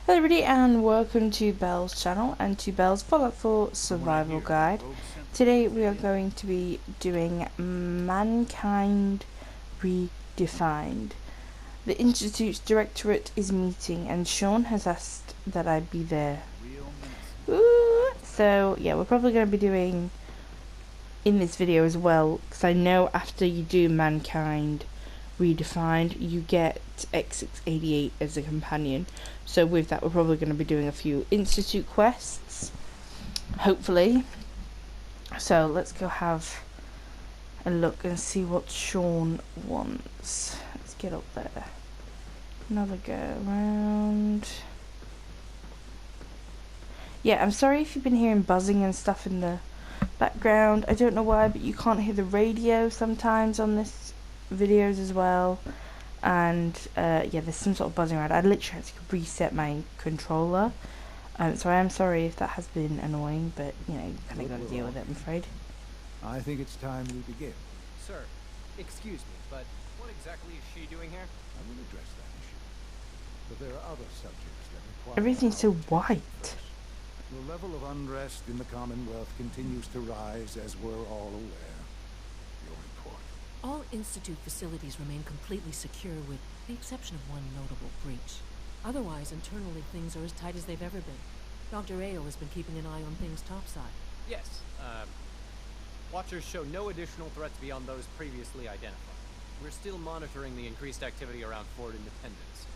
Hello everybody and welcome to Belle's channel and to Belle's Fallout 4 Survival Guide. Today we are going to be doing Mankind Redefined. The Institute's directorate is meeting and Sean has asked that I be there. Ooh, so yeah, we're probably going to be doing in this video as well, because I know after you do Mankind Redefined you get X688 as a companion, so with that we're probably going to be doing a few institute quests, hopefully. So let's go have a look and see what Sean wants. Let's get up there, another go around. Yeah, I'm sorry if you've been hearing buzzing and stuff in the background. I don't know why, but you can't hear the radio sometimes on this videos as well. And yeah, there's some sort of buzzing around. I literally had to reset my controller, so I am sorry if that has been annoying, but you know, you kind of got to deal with it, I'm afraid. I think it's time we begin. Sir, excuse me, but what exactly is she doing here? I will address that issue. But there are other subjects that require... Everything's so white. First. The level of unrest in the Commonwealth continues to rise, as we're all aware. Your report. All Institute facilities remain completely secure with the exception of one notable breach. Otherwise, internally, things are as tight as they've ever been. Dr. Ayo has been keeping an eye on things topside. Yes, Watchers show no additional threats beyond those previously identified. We're still monitoring the increased activity around Fort Independence,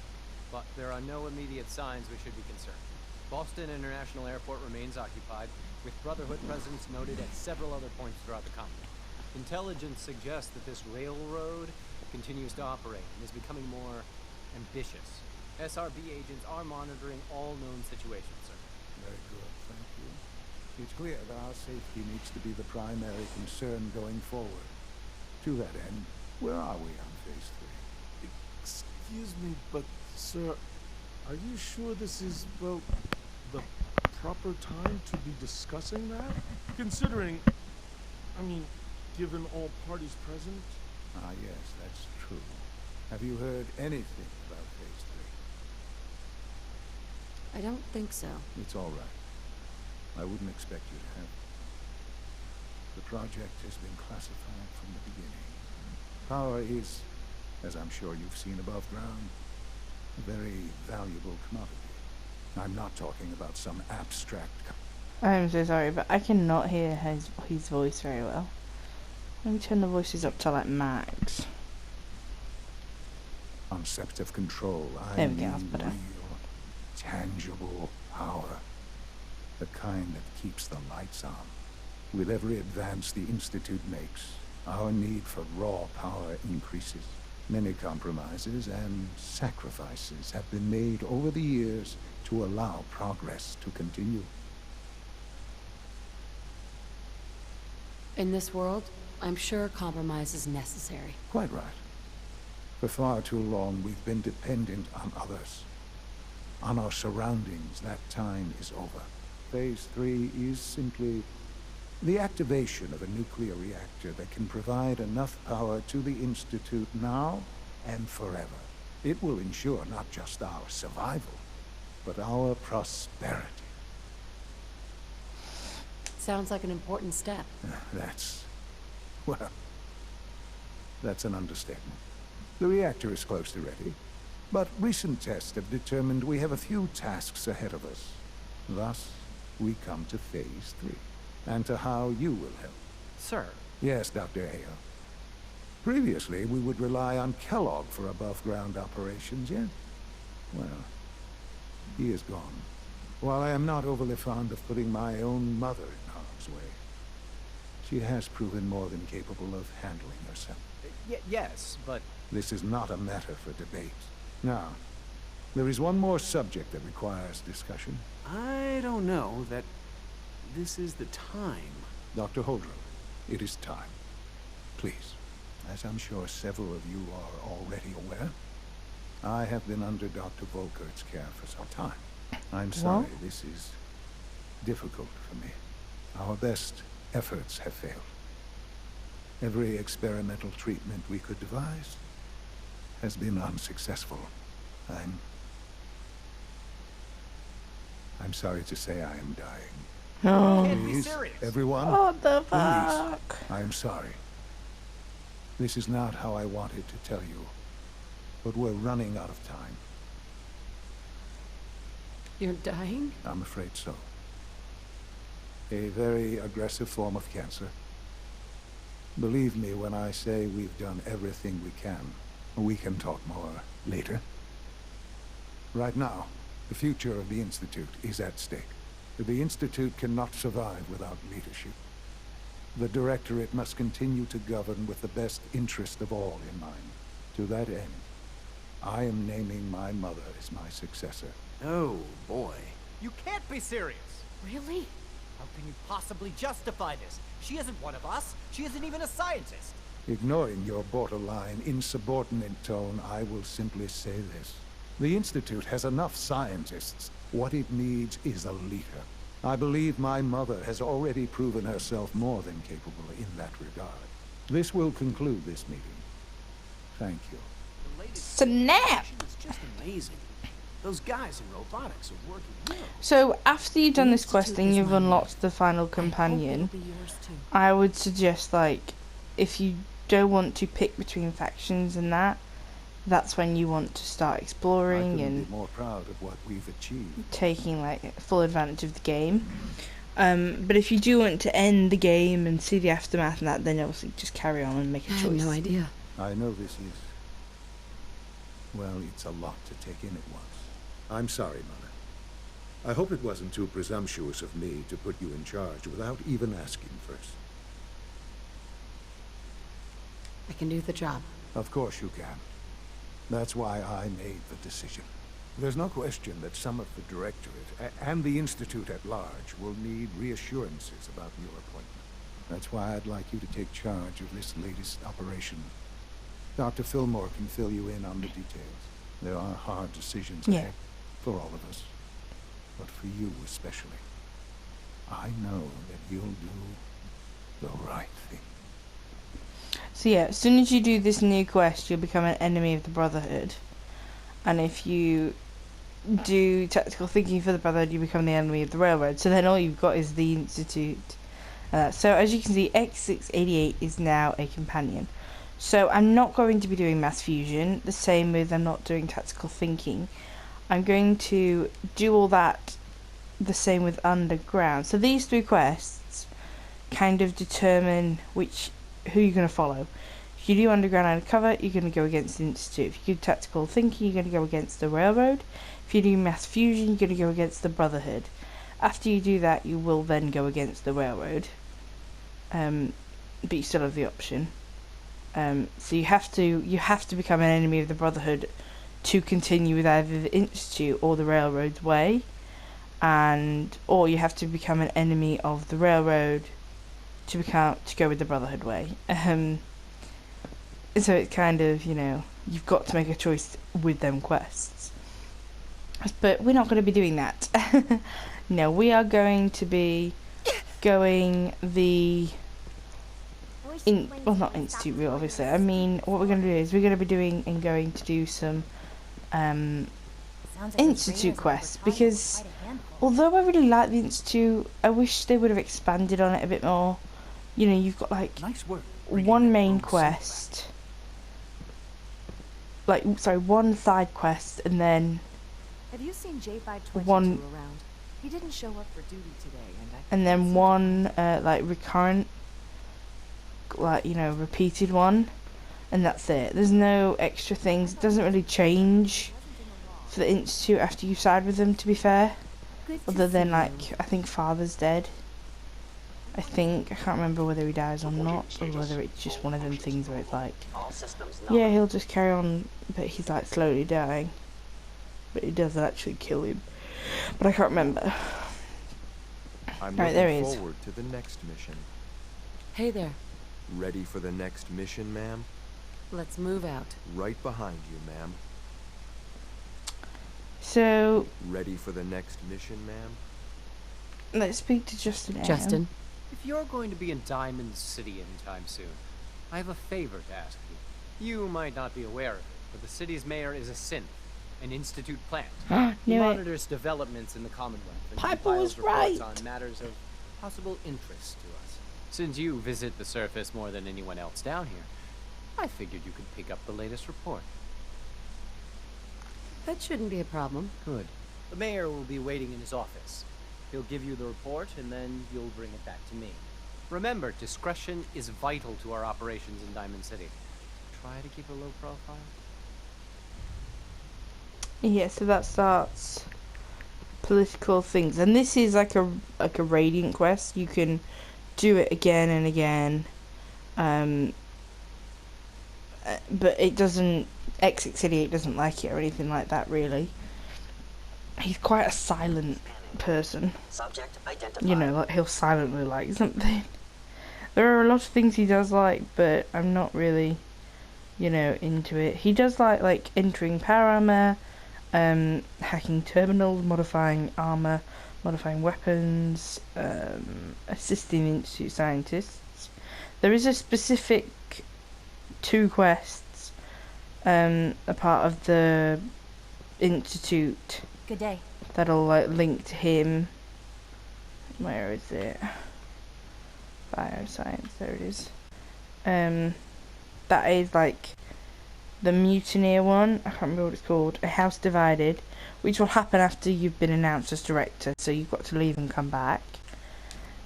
but there are no immediate signs we should be concerned. Boston International Airport remains occupied, with Brotherhood presence noted at several other points throughout the Commonwealth. Intelligence suggests that this railroad continues to operate and is becoming more ambitious. SRB agents are monitoring all known situations, sir. Very good, thank you. It's clear that our safety needs to be the primary concern going forward. To that end, where are we on Phase 3? Excuse me, but, sir, are you sure this is, well, the proper time to be discussing that? Considering, I mean, given all parties present? Ah, yes, that's true. Have you heard anything about Phase 3? I don't think so. It's all right. I wouldn't expect you to have. The project has been classified from the beginning. Power is, as I'm sure you've seen above ground, a very valuable commodity. I'm not talking about some abstract... I'm so sorry, but I cannot hear his voice very well. Let me turn the voices up to like max. Concept of control. There we go, that's better. Real, tangible power. The kind that keeps the lights on. With every advance the Institute makes, our need for raw power increases. Many compromises and sacrifices have been made over the years to allow progress to continue. In this world, I'm sure compromise is necessary. Quite right. For far too long, we've been dependent on others. On our surroundings, that time is over. Phase 3 is simply the activation of a nuclear reactor that can provide enough power to the Institute now and forever. It will ensure not just our survival, but our prosperity. Sounds like an important step. Well, that's an understatement. The reactor is close to ready, but recent tests have determined we have a few tasks ahead of us. Thus, we come to Phase 3, and to how you will help. Sir. Yes, Dr. Ayo. Previously, we would rely on Kellogg for above-ground operations, yes? Well, he is gone. While I am not overly fond of putting my own mother in harm's way, she has proven more than capable of handling herself. Yes, but... This is not a matter for debate. Now, there is one more subject that requires discussion. I don't know that this is the time. Dr. Holdren, it is time. Please, as I'm sure several of you are already aware, I have been under Dr. Volkert's care for some time. I'm sorry this is difficult for me. Our best efforts have failed. Every experimental treatment we could devise has been unsuccessful. I'm sorry to say I am dying. Oh, Can't be Please, serious. everyone, what the please, fuck? I am sorry. This is not how I wanted to tell you, but we're running out of time. You're dying? I'm afraid so. A very aggressive form of cancer. Believe me when I say we've done everything we can. We can talk more later. Right now, the future of the Institute is at stake. The Institute cannot survive without leadership. The Directorate must continue to govern with the best interest of all in mind. To that end, I am naming my mother as my successor. Oh, boy. You can't be serious. Really? How can you possibly justify this? She isn't one of us. She isn't even a scientist. Ignoring your borderline, insubordinate tone, I will simply say this. The Institute has enough scientists. What it needs is a leader. I believe my mother has already proven herself more than capable in that regard. This will conclude this meeting. Thank you. The latest Snap! is just amazing. Those guys in robotics are working well. So after you've done The this quest Institute and is you've my unlocked the final I hope companion, it'll be yours too. I would suggest, like, if you don't want to pick between factions and that, that's when you want to start I exploring couldn't and be more proud of what we've achieved. taking like full advantage of the game. But if you do want to end the game and see the aftermath and that, then obviously just carry on and make a I choice. had no idea. I know this is... well, it's a lot to take in at once. I'm sorry, Mother. I hope it wasn't too presumptuous of me to put you in charge without even asking first. I can do the job. Of course you can. That's why I made the decision. There's no question that some of the Directorate and the Institute at large will need reassurances about your appointment. That's why I'd like you to take charge of this latest operation. Dr. Fillmore can fill you in on the details. There are hard decisions ahead for all of us, but for you especially. I know that you'll do the right thing. So yeah, as soon as you do this new quest, you'll become an enemy of the Brotherhood. And if you do tactical thinking for the Brotherhood, you become the enemy of the Railroad. So then all you've got is the Institute. So as you can see, X688 is now a companion. So I'm not going to be doing mass fusion, the same with I'm not doing tactical thinking. I'm going to do all that the same with underground. So these three quests kind of determine who you're going to follow. If you do underground undercover, you're going to go against the Institute. If you do tactical thinking, you're going to go against the Railroad. If you do mass fusion, you're going to go against the Brotherhood. After you do that, you will then go against the Railroad. But you still have the option. So you have to become an enemy of the Brotherhood to continue with either the Institute or the Railroad's way, or you have to become an enemy of the Railroad to go with the Brotherhood way. So it's kind of, you've got to make a choice with them quests. But we're not going to be doing that. No, we are going to be going the not Institute route, obviously. I mean, what we're going to do is we're going to do some Institute quests, because although I really like the Institute, I wish they would have expanded on it a bit more. You've got like Nice work. one main quest, one side quest, and then Have you seen J522 one- around? He didn't show up for duty today, and then one recurrent, repeated one, and that's it. There's no extra things. It doesn't really change for the Institute after you side with them, to be fair. Other than I think Father's dead. I can't remember whether he dies or not, or whether it's just one of them things where it's like, yeah, he'll just carry on, but he's like slowly dying. But it doesn't actually kill him. But I can't remember. I'm Right, there he looking is. forward to the next mission. Hey there. Ready for the next mission, ma'am? Let's move out. Right behind you, ma'am. So Ready for the next mission, ma'am? let's speak to Justin. Justin, If you're going to be in Diamond City anytime soon, I have a favor to ask you. You might not be aware of it, but the city's mayor is a synth. an institute plant. He Knew it. monitors developments in the Commonwealth and Piper was compiles reports right. on matters of possible interest to us. Since you visit the surface more than anyone else down here, I figured you could pick up the latest report. That shouldn't be a problem. Good. The mayor will be waiting in his office. He'll give you the report, and then you'll bring it back to me. Remember, discretion is vital to our operations in Diamond City. Try to keep a low profile. Yeah, so that starts political things, and this is like a radiant quest. You can do it again and again, but it doesn't. X68 doesn't like it or anything like that. Really, he's quite a silent person. Subject identified. You know, like he'll silently like something. There are a lot of things he does like, but I'm not really, you know, into it. He does like entering power armor, hacking terminals, modifying armor, modifying weapons, assisting institute scientists. There is a specific 2 quests, a part of the institute Good day. that'll like link to him. Where is it? Bioscience, there it is. That is like the mutineer one. I can't remember what it's called. A House Divided, which will happen after you've been announced as director, so you've got to leave and come back.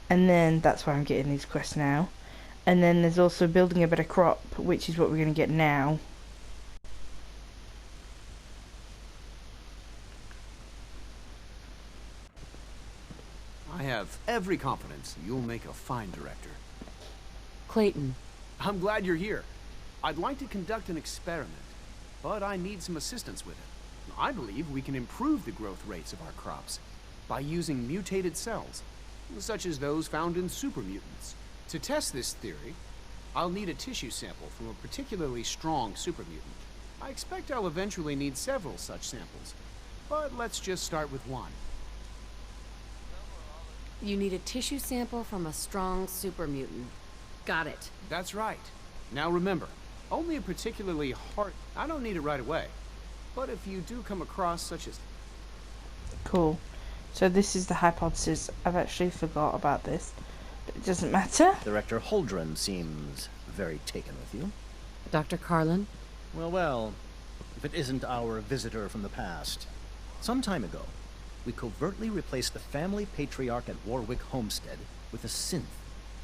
And then that's why I'm getting these quests now. And then there's also building a better crop, which is what we're going to get now. I have every confidence you'll make a fine director. Clayton, I'm glad you're here. I'd like to conduct an experiment, but I need some assistance with it. I believe we can improve the growth rates of our crops by using mutated cells, such as those found in supermutants. To test this theory, I'll need a tissue sample from a particularly strong supermutant. I expect I'll eventually need several such samples, but let's just start with one. you need a tissue sample from a strong super mutant. Got it. That's right. Now remember, only a particularly hard... I don't need it right away. But if you do come across such as... Cool. So this is the hypothesis. I've actually forgot about this. But it doesn't matter. Director Holdren seems very taken with you. Dr. Carlin? Well, if it isn't our visitor from the past. Some time ago, we covertly replaced the family patriarch at Warwick Homestead with a synth.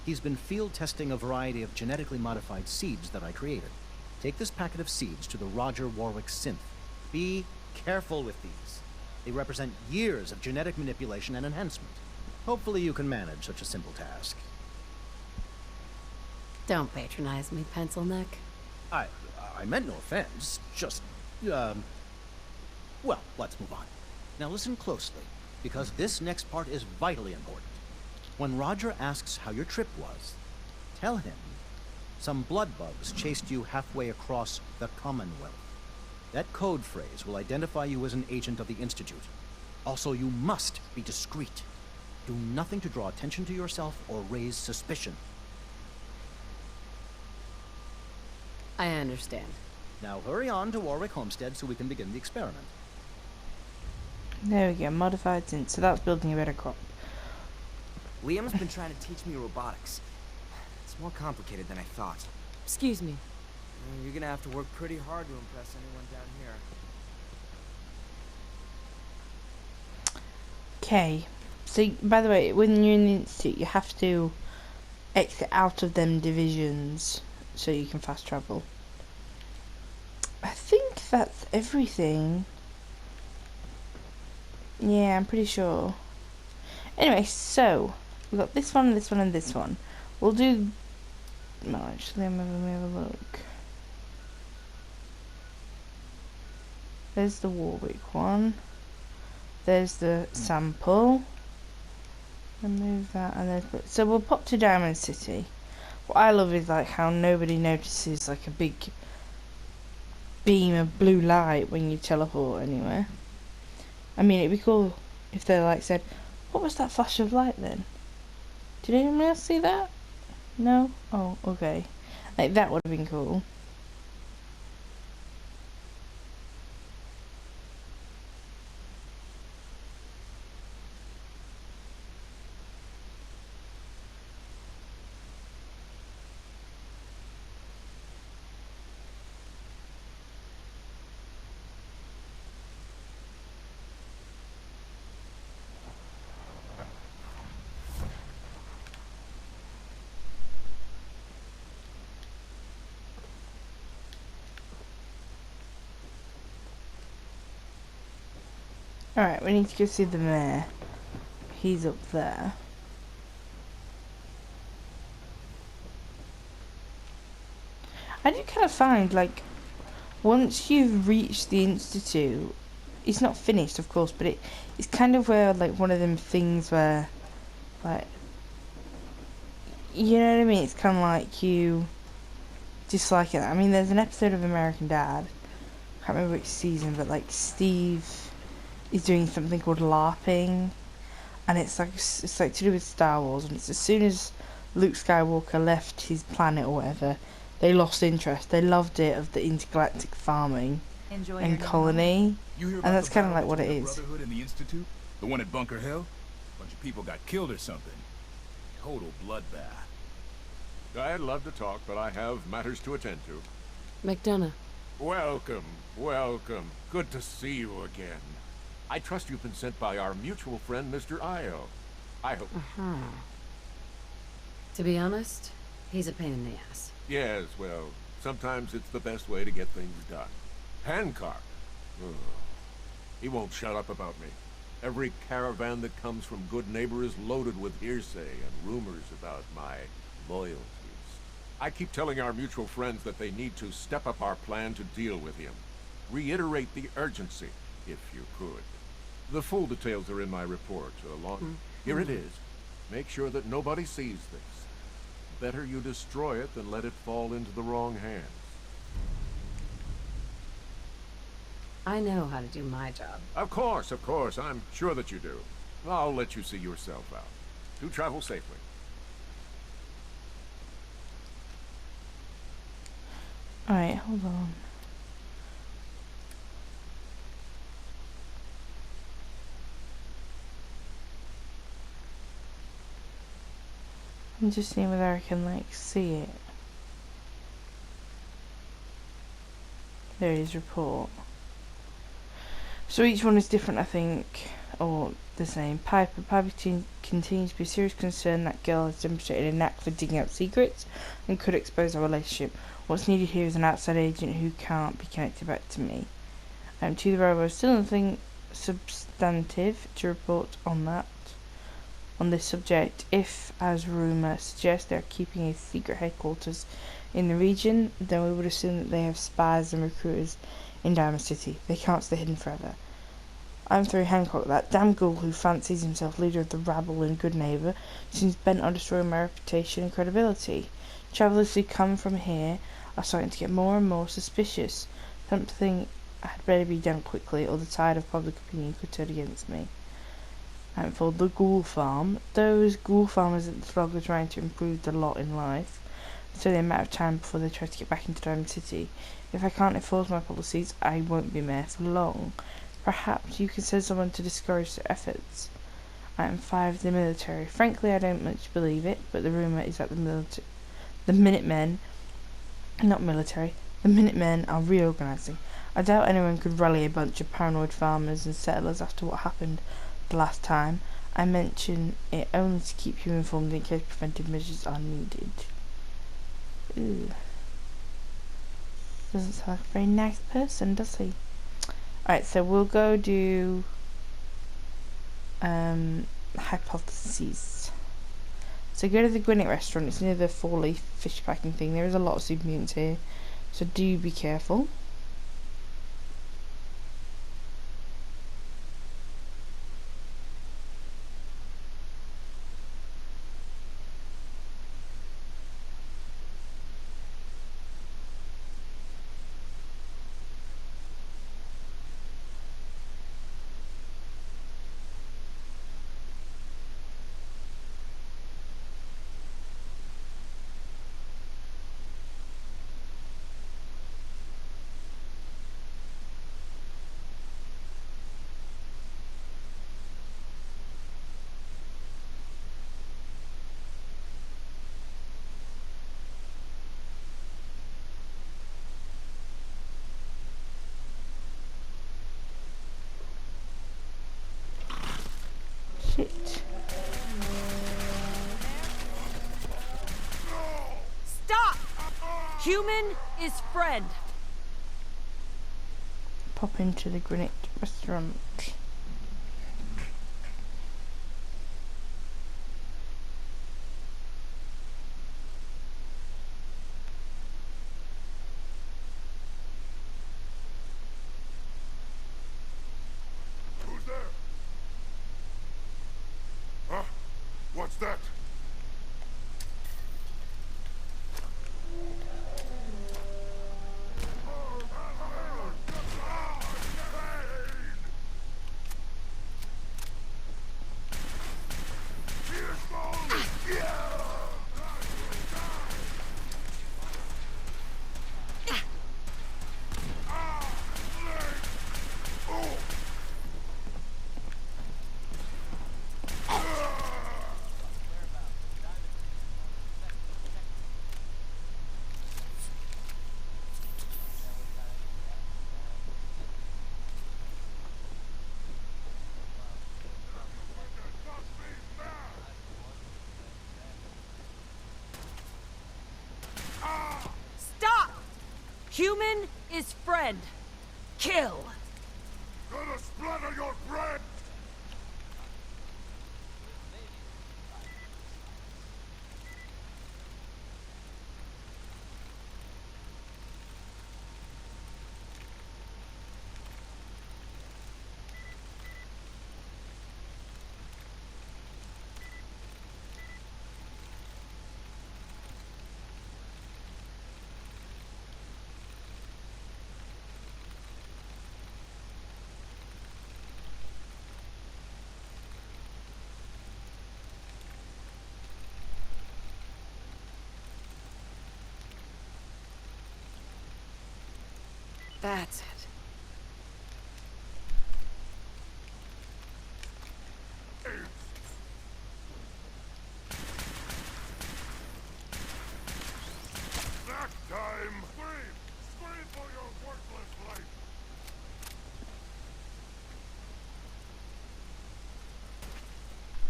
He's been field testing a variety of genetically modified seeds that I created. Take this packet of seeds to the Roger Warwick synth. Be careful with these. They represent years of genetic manipulation and enhancement. Hopefully you can manage such a simple task. Don't patronize me, pencil neck. I meant no offense, just, well, let's move on. Now listen closely, because this next part is vitally important. When Roger asks how your trip was, tell him some blood bugs chased you halfway across the Commonwealth. That code phrase will identify you as an agent of the Institute. Also, you must be discreet. Do nothing to draw attention to yourself or raise suspicion. I understand. Now hurry on to Warwick Homestead so we can begin the experiment. There we go. Modified synth. So that's building a better crop. Liam's been trying to teach me robotics. It's more complicated than I thought. Excuse me. You're gonna have to work pretty hard to impress anyone down here. Okay. So, by the way, when you're in the institute, you have to exit out of them divisions so you can fast travel. I think that's everything. Yeah, I'm pretty sure. Anyway, so we've got this one, this one, and this one. We'll do. No, actually, let me have a look. There's the Warwick one. There's the sample. Remove that, and then so we'll pop to Diamond City. What I love is like how nobody notices like a big beam of blue light when you teleport anywhere. I mean, it'd be cool if they like said, "What was that flash of light then? Did anyone else see that? No? Oh, okay. Like that would have been cool." Alright, we need to go see the mayor. He's up there. I do kind of find, like, once you've reached the Institute, it's not finished, of course, but it's kind of where, like, one of them things where, like, you know what I mean? It's kind of like you dislike it. I mean, there's an episode of American Dad, I can't remember which season, but, like, Steve is doing something called LARPing, and it's like to do with Star Wars, and it's as soon as Luke Skywalker left his planet or whatever, they lost interest. They loved it of the intergalactic farming and colony, and that's kind of like what it is. Brotherhood and the Institute, the one at Bunker Hill, a bunch of people got killed or something. Total bloodbath. I'd love to talk, but I have matters to attend to. McDonough. Welcome, welcome. Good to see you again. I trust you've been sent by our mutual friend, Mr. Io. I hope... To be honest, he's a pain in the ass. Yes, well, sometimes it's the best way to get things done. Hancock. Ugh. He won't shut up about me. Every caravan that comes from Good Neighbor is loaded with hearsay and rumors about my loyalties. I keep telling our mutual friends that they need to step up our plan to deal with him. Reiterate the urgency, if you could. The full details are in my report, along... Here it is. Make sure that nobody sees this. Better you destroy it than let it fall into the wrong hands. I know how to do my job. Of course, I'm sure that you do. I'll let you see yourself out. Do travel safely. Alright, hold on. I'm just seeing whether I can, like, see it. There is report. So each one is different, I think, or the same. Piper continues to be a serious concern that girl has demonstrated a knack for digging up secrets and could expose our relationship. What's needed here is an outside agent who can't be connected back to me. To the Robo, still nothing substantive to report on this subject. If, as rumour suggests, they are keeping a secret headquarters in the region, then we would assume that they have spies and recruiters in Diamond City. They can't stay hidden forever. I'm through Hancock. That damn ghoul who fancies himself leader of the rabble and Good Neighbor seems bent on destroying my reputation and credibility. Travellers who come from here are starting to get more and more suspicious. Something had better be done quickly, or the tide of public opinion could turn against me. And for the ghoul farm, those ghoul farmers at the slog are trying to improve the lot in life, so the amount of time before they try to get back into Diamond City. If I can't enforce my policies, I won't be mayor for long. Perhaps you can send someone to discourage their efforts. Item 5, the military. Frankly, I don't much believe it, but the rumour is that the Minutemen are reorganising. I doubt anyone could rally a bunch of paranoid farmers and settlers after what happened the last time. I mention it only to keep you informed in case preventive measures are needed. Ooh. Doesn't sound like a very nice person, does he? Alright, so we'll go do hypotheses. So go to the Gwinnett restaurant. It's near the 4-leaf fish packing thing. There is a lot of super mutants here, so do be careful. Shit. Stop! Human is friend. Pop into the Gwinnett restaurant. that? Stop! Human is friend. Kill. Gonna splatter your bread! That's it. Snack time! Scream! Scream for your worthless life!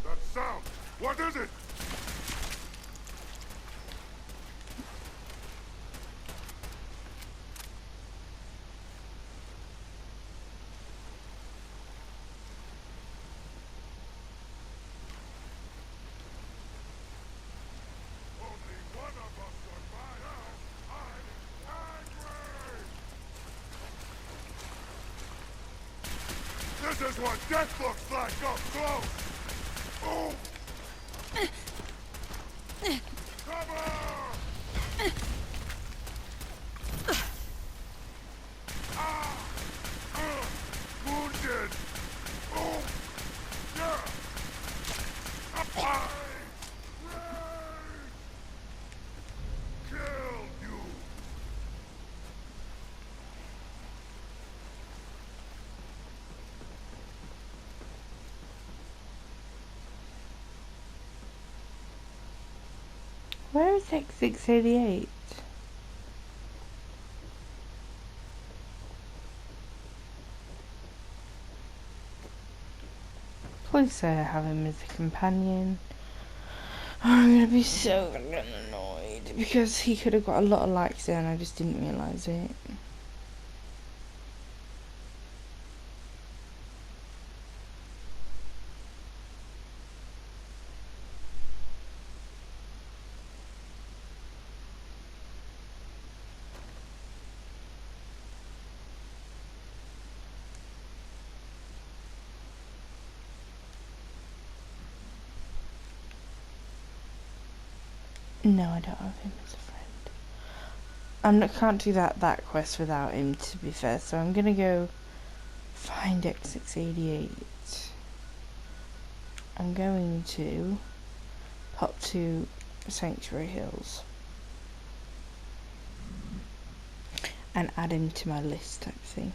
That sound! What is it? Only one of us survived. I'm angry! This is what death looks like up close! Oh! Cover! Wounded! Oh! Yeah! Apply! Rage! Kill you! Where is X688? Please say I have him as a companion. I'm gonna be so annoyed because he could have got a lot of likes there and I just didn't realise it. No, I don't have him as a friend. Can't do that quest without him, to be fair, so I'm gonna go find X688. I'm going to pop to Sanctuary Hills and add him to my list type thing.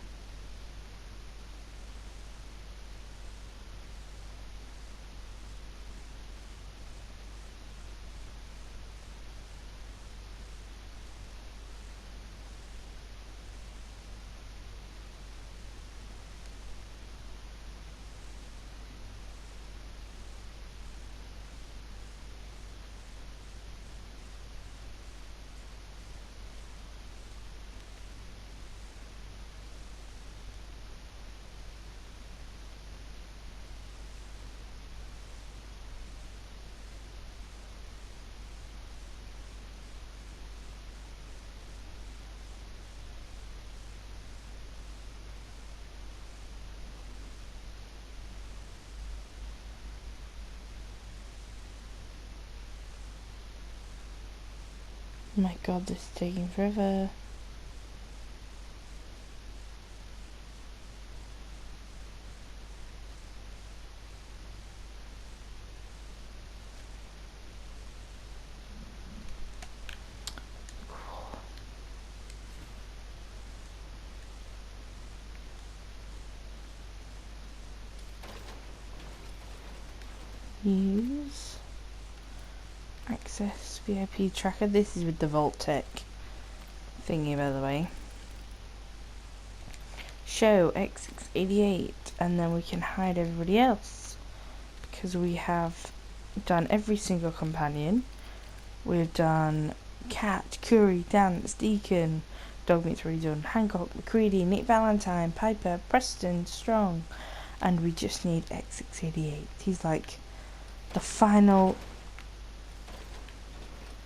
Oh my god, this is taking forever. Use access VIP tracker. This is with the Vault Tech thingy, by the way. Show X688, and then we can hide everybody else because we have done every single companion. We've done Cat, Curry, Dance, Deacon, Dogmeat's already done, Hancock, McCready, Nick Valentine, Piper, Preston, Strong, and we just need X688. He's like the final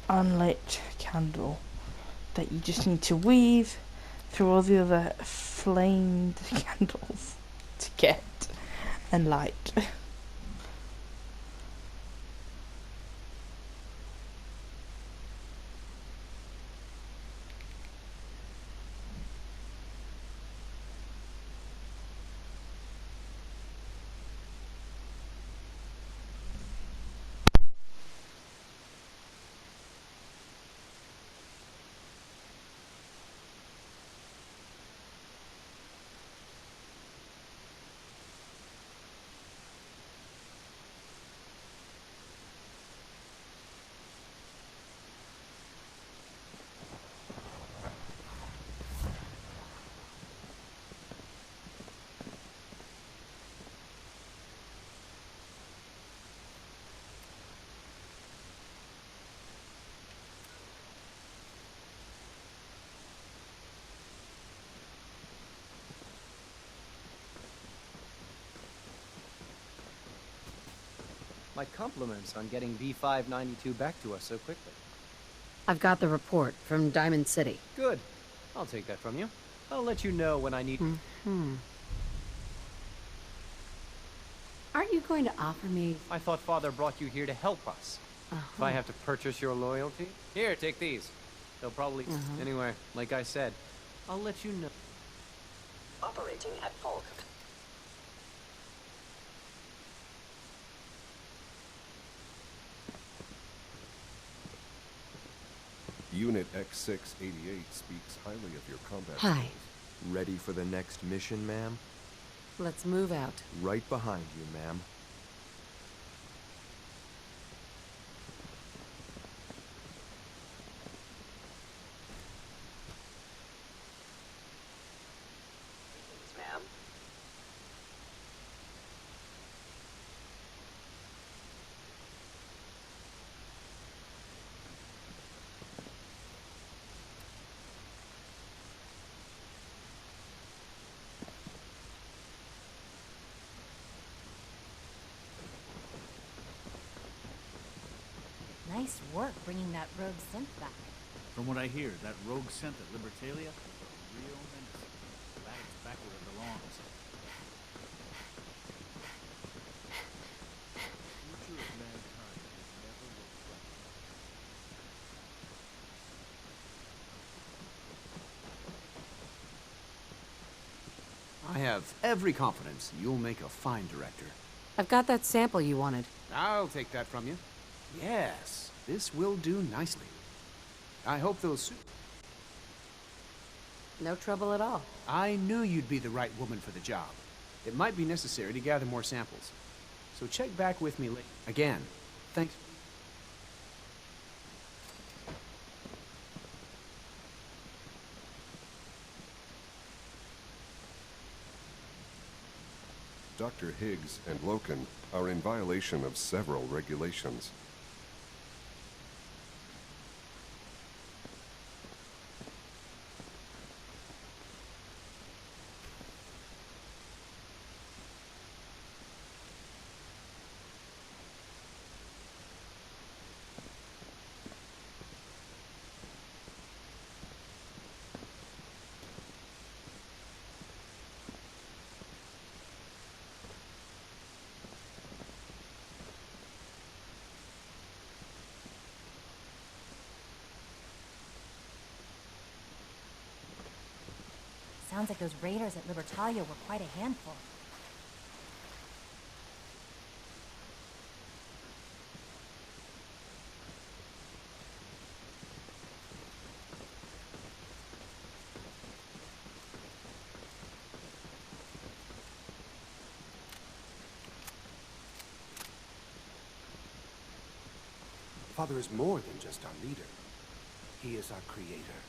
unlit candle that you just need to weave through all the other flamed candles to get and light. My compliments on getting V592 back to us so quickly. I've got the report from Diamond City. Good. I'll take that from you. I'll let you know when I need... Aren't you going to offer me... I thought Father brought you here to help us. If I have to purchase your loyalty... Here, take these. They'll probably... Anyway, like I said, I'll let you know. Operating at full capacity. Unit X688 speaks highly of your combat Hi. skills. Ready for the next mission, ma'am? Let's move out. Right behind you, ma'am. Ma'am. Nice work bringing that rogue synth back. From what I hear, that rogue scent at Libertalia is a real menace. Glad it's back where it belongs. The future of mankind has never looked brighter. I have every confidence you'll make a fine director. I've got that sample you wanted. I'll take that from you. Yes, this will do nicely. I hope those... No trouble at all. I knew you'd be the right woman for the job. It might be necessary to gather more samples. So check back with me later. Again, thanks. Dr. Higgs and Loken are in violation of several regulations. Sounds like those raiders at Libertalia were quite a handful. Father is more than just our leader. He is our creator.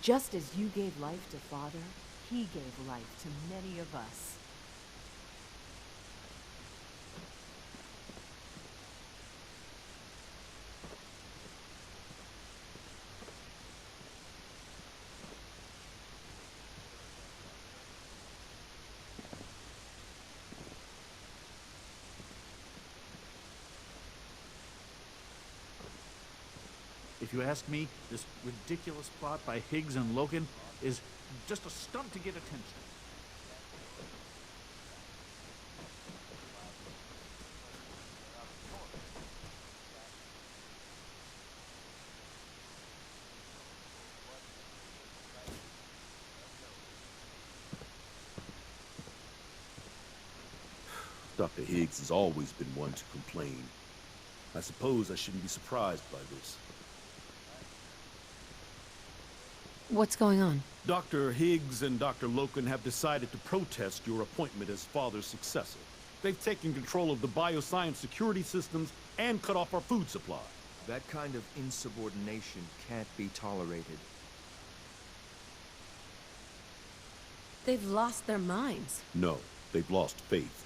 Just as you gave life to Father, he gave life to many of us. If you ask me, this ridiculous plot by Higgs and Logan is just a stunt to get attention. Dr. Higgs has always been one to complain. I suppose I shouldn't be surprised by this. What's going on? Dr. Higgs and Dr. Loken have decided to protest your appointment as Father's successor. They've taken control of the bioscience security systems and cut off our food supply. That kind of insubordination can't be tolerated. They've lost their minds. No, they've lost faith.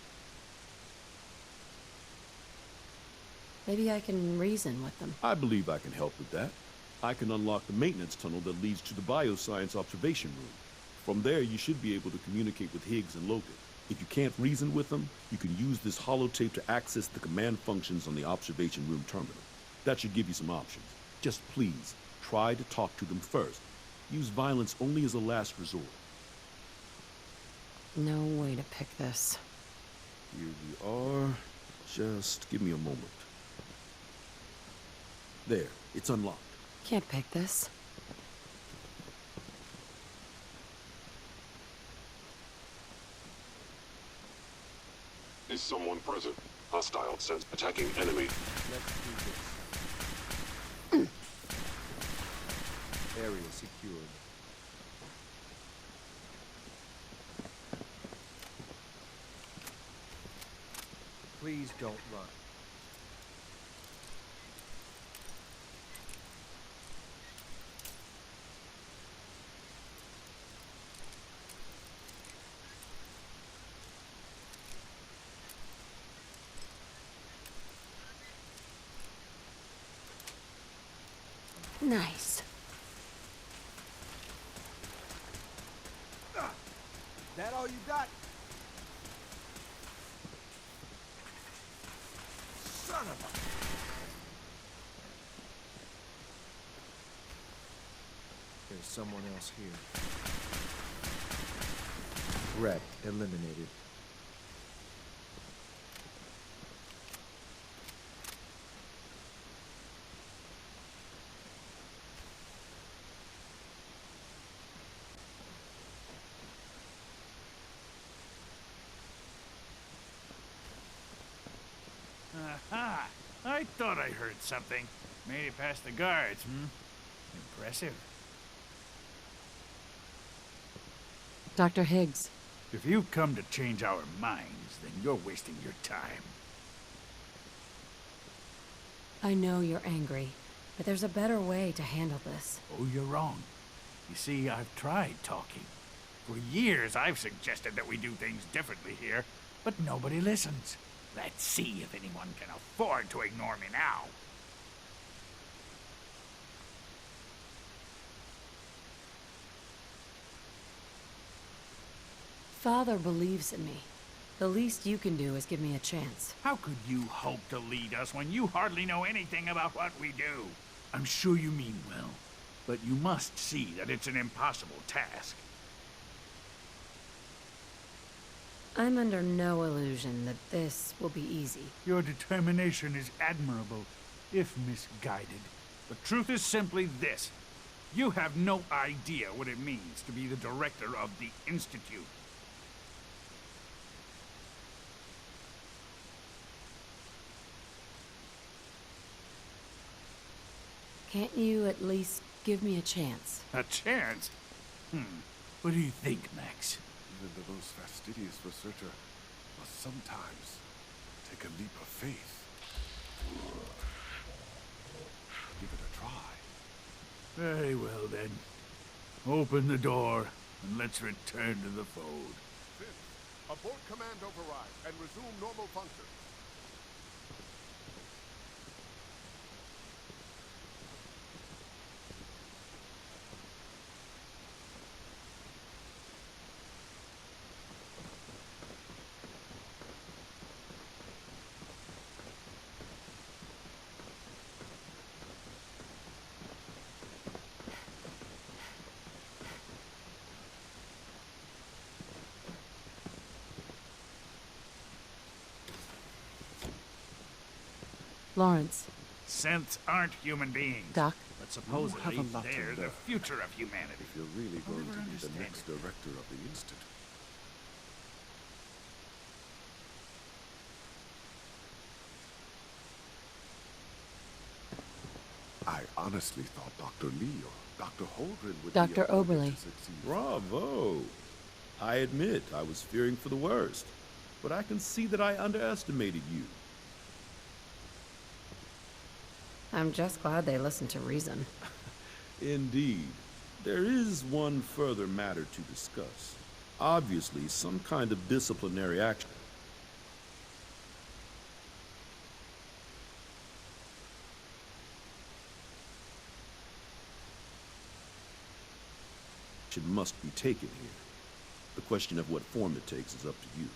Maybe I can reason with them. I believe I can help with that. I can unlock the maintenance tunnel that leads to the bioscience observation room. From there, you should be able to communicate with Higgs and Logan. If you can't reason with them, you can use this holotape to access the command functions on the observation room terminal. That should give you some options. Just please, try to talk to them first. Use violence only as a last resort. No way to pick this. Here we are. Just give me a moment. There, it's unlocked. Can't pick this. Is someone present? Hostile sense attacking enemy. Let's do this. Area secured. Please don't run. Nice. That all you got? Son of a... There's someone else here. Threat eliminated. Aha! I thought I heard something. Made it past the guards, Impressive. Dr. Higgs. If you've come to change our minds, then you're wasting your time. I know you're angry, but there's a better way to handle this. Oh, you're wrong. You see, I've tried talking. For years, I've suggested that we do things differently here, but nobody listens. Let's see if anyone can afford to ignore me now. Father believes in me. The least you can do is give me a chance. How could you hope to lead us when you hardly know anything about what we do? I'm sure you mean well, but you must see that it's an impossible task. I'm under no illusion that this will be easy. Your determination is admirable, if misguided. The truth is simply this. You have no idea what it means to be the director of the Institute. Can't you at least give me a chance? A chance? What do you think, Max? Even the most fastidious researcher must sometimes take a leap of faith. Give it a try. Very well, then. Open the door, and let's return to the fold. Abort command override and resume normal function. Lawrence. Synths aren't human beings. Doc? But supposedly, You have a lot to they're the learn. future of humanity. If you're really I'll going never to be the understand next it. director of the Institute. I honestly thought Dr. Lee or Dr. Holdren would be Dr. appointed Oberle. to succeed. Bravo! I admit I was fearing for the worst, but I can see that I underestimated you. I'm just glad they listened to reason. Indeed. There is one further matter to discuss. Obviously, some kind of disciplinary action must be taken here. The question of what form it takes is up to you.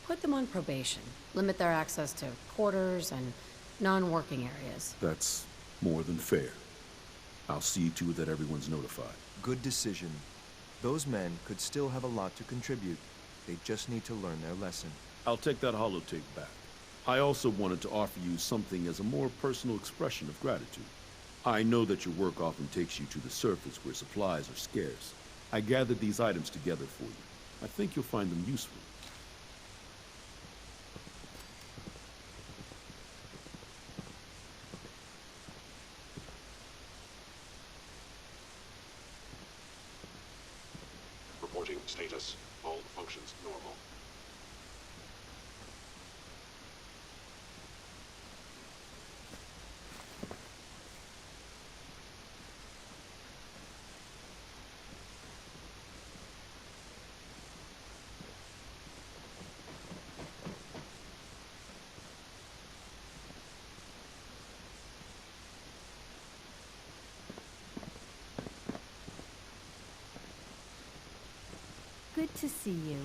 Put them on probation. Limit their access to quarters and non-working areas. That's more than fair. I'll see to it that everyone's notified. Good decision. Those men could still have a lot to contribute. They just need to learn their lesson. I'll take that holotape back. I also wanted to offer you something as a more personal expression of gratitude. I know that your work often takes you to the surface where supplies are scarce. I gathered these items together for you. I think you'll find them useful. Reporting status. All functions normal. Good to see you.